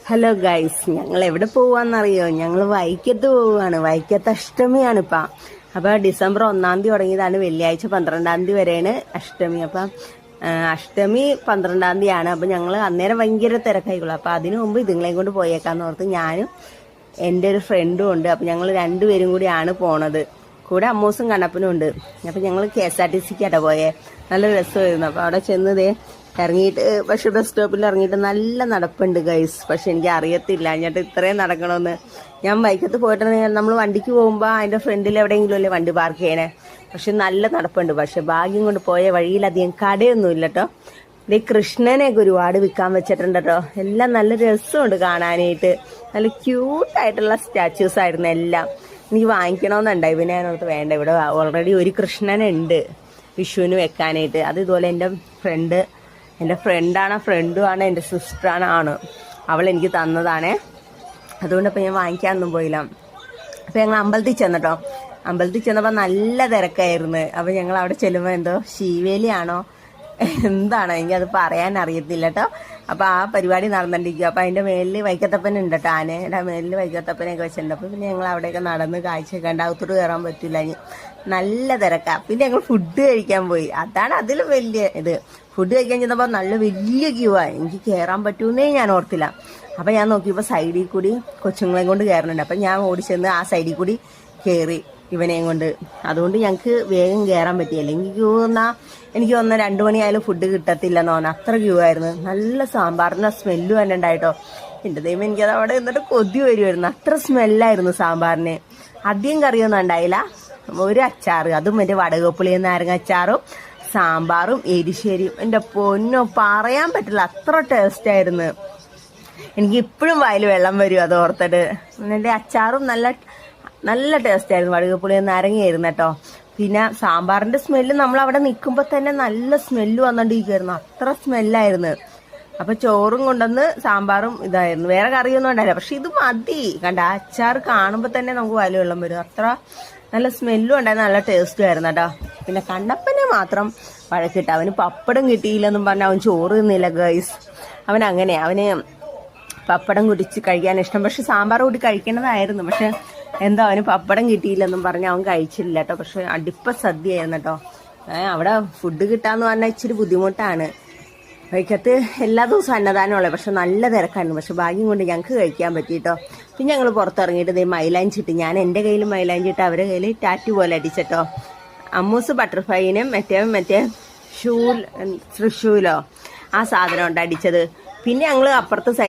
Hello guys, ഞങ്ങൾ എവിടെ പോവാന്നറിയോ? ഞങ്ങൾ വൈക്കത്ത് പോവാണ്. വൈക്കത്ത് അഷ്ടമിയാണ് ഇപ്പം. അപ്പൊ ഡിസംബർ 1 തുടങ്ങിയതാണ്. വെള്ളിയാഴ്ച 12 വരെയാണ് അഷ്ടമി. അപ്പൊ അഷ്ടമി 12 ആണ്. അപ്പൊ ഞങ്ങൾ അന്നേരം ഭയങ്കര തിരക്കായിക്കോളൂ. അപ്പൊ അതിനു മുമ്പ് ഇതുങ്ങളെയും കൊണ്ട് പോയേക്കാന്ന് ഓർത്ത് ഞാനും എൻ്റെ ഒരു ഫ്രണ്ടും ഉണ്ട്. അപ്പൊ ഞങ്ങൾ രണ്ടുപേരും കൂടിയാണ് പോണത്. കൂടെ അമ്മൂസും കണ്ണപ്പനും ഉണ്ട്. അപ്പൊ ഞങ്ങൾ KSRTCക്കാട്ടോ പോയേ. നല്ല രസമായിരുന്നു. അപ്പൊ അവിടെ ചെന്നതേ ഇറങ്ങിയിട്ട്, പക്ഷെ ബസ് സ്റ്റോപ്പിൽ ഇറങ്ങിയിട്ട് നല്ല നടപ്പുണ്ട് ഗൈസ്. പക്ഷെ എനിക്ക് അറിയത്തില്ല എന്നിട്ട് ഇത്രയും നടക്കണമെന്ന്. ഞാൻ വൈക്കത്ത് പോയിട്ടുണ്ടെങ്കിൽ നമ്മൾ വണ്ടിക്ക് പോകുമ്പോൾ അതിൻ്റെ ഫ്രണ്ടിൽ എവിടെയെങ്കിലും അല്ലേ വണ്ടി പാർക്ക് ചെയ്യണേ. പക്ഷെ നല്ല നടപ്പുണ്ട്. പക്ഷെ ഭാഗ്യം കൊണ്ട് പോയ വഴിയിലധികം കടയൊന്നും ഇല്ല കേട്ടോ. ഈ കൃഷ്ണനെയൊക്കെ ഒരുപാട് വിൽക്കാൻ വെച്ചിട്ടുണ്ട് കേട്ടോ. എല്ലാം നല്ല രസമുണ്ട് കാണാനായിട്ട്. നല്ല ക്യൂട്ടായിട്ടുള്ള സ്റ്റാച്യൂസ് ആയിരുന്നു എല്ലാം. എനിക്ക് വാങ്ങിക്കണമെന്നുണ്ടായി. പിന്നെ ഞാനോർത്ത് വേണ്ട, ഇവിടെ ഓൾറെഡി ഒരു കൃഷ്ണനുണ്ട് വിഷുവിന് വെക്കാനായിട്ട്. അത് ഇതുപോലെ എൻ്റെ ഫ്രണ്ടുമാണ് എൻ്റെ സിസ്റ്ററാണ്. അവൾ എനിക്ക് തന്നതാണേ. അതുകൊണ്ടപ്പോൾ ഞാൻ വാങ്ങിക്കാനൊന്നും പോയില്ല. അപ്പോൾ ഞങ്ങൾ അമ്പലത്തിൽ ചെന്നട്ടോ. അമ്പലത്തിൽ ചെന്നപ്പോൾ നല്ല തിരക്കായിരുന്നു. അപ്പോൾ ഞങ്ങൾ അവിടെ ചെല്ലുമ്പോൾ എന്തോ ശീവേലിയാണോ എന്താണോ എനിക്കത് പറയാൻ അറിയത്തില്ല കേട്ടോ. അപ്പോൾ ആ പരിപാടി നടന്നിട്ടിരിക്കും. അപ്പോൾ അതിൻ്റെ മേലിൽ വൈക്കത്തപ്പൻ ഉണ്ട് കേട്ടോ. ആനയുടെ മേലിൽ വൈക്കത്തപ്പനെയൊക്കെ വെച്ചിട്ടുണ്ട്. അപ്പോൾ പിന്നെ ഞങ്ങൾ അവിടെയൊക്കെ നടന്ന് കാഴ്ച കണ്ട് അകത്തോട്ട് കയറാൻ പറ്റില്ല. നല്ല തിരക്കാണ്. പിന്നെ ഞങ്ങൾ ഫുഡ് കഴിക്കാൻ പോയി. അതാണ് അതിലും വലിയ ഇത്. ഫുഡ് കഴിക്കാൻ ചെന്നപ്പോൾ നല്ല വലിയ ക്യൂ ആയി. എനിക്ക് കയറാൻ പറ്റുമെന്നേ ഞാൻ ഓർത്തില്ല. അപ്പം ഞാൻ നോക്കിയപ്പോൾ സൈഡിൽ കൂടി കൊച്ചുങ്ങളെയും കൊണ്ട് കയറുന്നുണ്ട്. അപ്പം ഞാൻ ഓടിച്ചെന്ന് ആ സൈഡിൽ കൂടി കയറി ഇവനെയും കൊണ്ട്. അതുകൊണ്ട് ഞങ്ങൾക്ക് വേഗം കയറാൻ പറ്റി. അല്ലെങ്കിൽ ക്യൂ എന്നാൽ എനിക്ക് തോന്നുന്നു 2 മണിയായാലും ഫുഡ് കിട്ടത്തില്ലെന്ന് തോന്നുന്നു. അത്ര ക്യൂ ആയിരുന്നു. നല്ല സാമ്പാറിൻ്റെ സ്മെല്ല് തന്നെ ഉണ്ടായിട്ടോ. എൻ്റെ ദൈവം, എനിക്കത് അവിടെ നിന്നിട്ട് കൊതി വരുമായിരുന്നു. അത്ര സ്മെല്ലായിരുന്നു സാമ്പാറിന്. അധികം കറിയൊന്നും ഉണ്ടായില്ല. ഒരു അച്ചാറ്, അതും എൻ്റെ വടകപ്പുളിയും നാരങ്ങ അച്ചാറും സാമ്പാറും എരിശ്ശേരിയും. എൻ്റെ പൊന്നോ, പറയാൻ പറ്റില്ല, അത്ര ടേസ്റ്റ് ആയിരുന്നു. എനിക്ക് ഇപ്പോഴും വായിൽ വെള്ളം വരും അത് ഓർത്തിട്ട്. എൻ്റെ അച്ചാറും നല്ല ടേസ്റ്റ് ആയിരുന്നു. വടകപ്പുളിയും നാരങ്ങയായിരുന്നു കേട്ടോ. പിന്നെ സാമ്പാറിൻ്റെ സ്മെല്ല് നമ്മൾ അവിടെ നിൽക്കുമ്പോൾ തന്നെ നല്ല സ്മെല്ല് വന്നോണ്ടിരിക്കുമായിരുന്നു. അത്ര സ്മെല്ലായിരുന്നു. അപ്പൊ ചോറും കൊണ്ടുവന്ന് സാമ്പാറും ഇതായിരുന്നു. വേറെ കറിയൊന്നും ഉണ്ടായില്ല. പക്ഷെ ഇത് മതി. കണ്ട, അച്ചാർ കാണുമ്പോൾ തന്നെ നമുക്ക് വായിൽ വെള്ളം വരും. അത്ര നല്ല സ്മെല്ലും ഉണ്ടായിരുന്നു. നല്ല ടേസ്റ്റും ആയിരുന്നു കേട്ടോ. പിന്നെ കണ്ണപ്പനെ മാത്രം വഴക്കിട്ട. അവന് പപ്പടം കിട്ടിയില്ലെന്നും പറഞ്ഞ് അവൻ ചോറ് തിന്നില്ല ഗൈസ്. അവന് പപ്പടം കുടിച്ച് കഴിക്കാൻ ഇഷ്ടം. പക്ഷെ സാമ്പാർ കൂടി കഴിക്കേണ്ടതായിരുന്നു. പക്ഷെ എന്താ, അവന് പപ്പടം കിട്ടിയില്ലെന്നും പറഞ്ഞ് അവൻ കഴിച്ചില്ല കേട്ടോ. പക്ഷെ അടിപ്പ സദ്യയായിരുന്നു കേട്ടോ. അവിടെ ഫുഡ് കിട്ടാന്ന് പറഞ്ഞാൽ ഇച്ചിരി ബുദ്ധിമുട്ടാണ്. വൈക്കത്ത് എല്ലാ ദിവസവും അന്നദാനമുള്ളത്. പക്ഷെ നല്ല തിരക്കായിരുന്നു. പക്ഷെ ഭാഗ്യം കൊണ്ട് ഞങ്ങൾക്ക് കഴിക്കാൻ പറ്റിയിട്ടോ. പിന്നെ ഞങ്ങൾ പുറത്തിറങ്ങിയിട്ട് ഇതേ മൈലാഞ്ചിട്ട്, ഞാൻ എൻ്റെ കയ്യിൽ മൈലാഞ്ചിട്ട് അവരുടെ കയ്യിൽ ടാറ്റു പോലെ അടിച്ചിട്ടോ. അമ്മൂസ് ബട്ടർഫ്ലൈനും മറ്റേ തൃശ്ശൂലോ ആ സാധനം ഉണ്ട് അടിച്ചത്. പിന്നെ ഞങ്ങൾ അപ്പുറത്ത്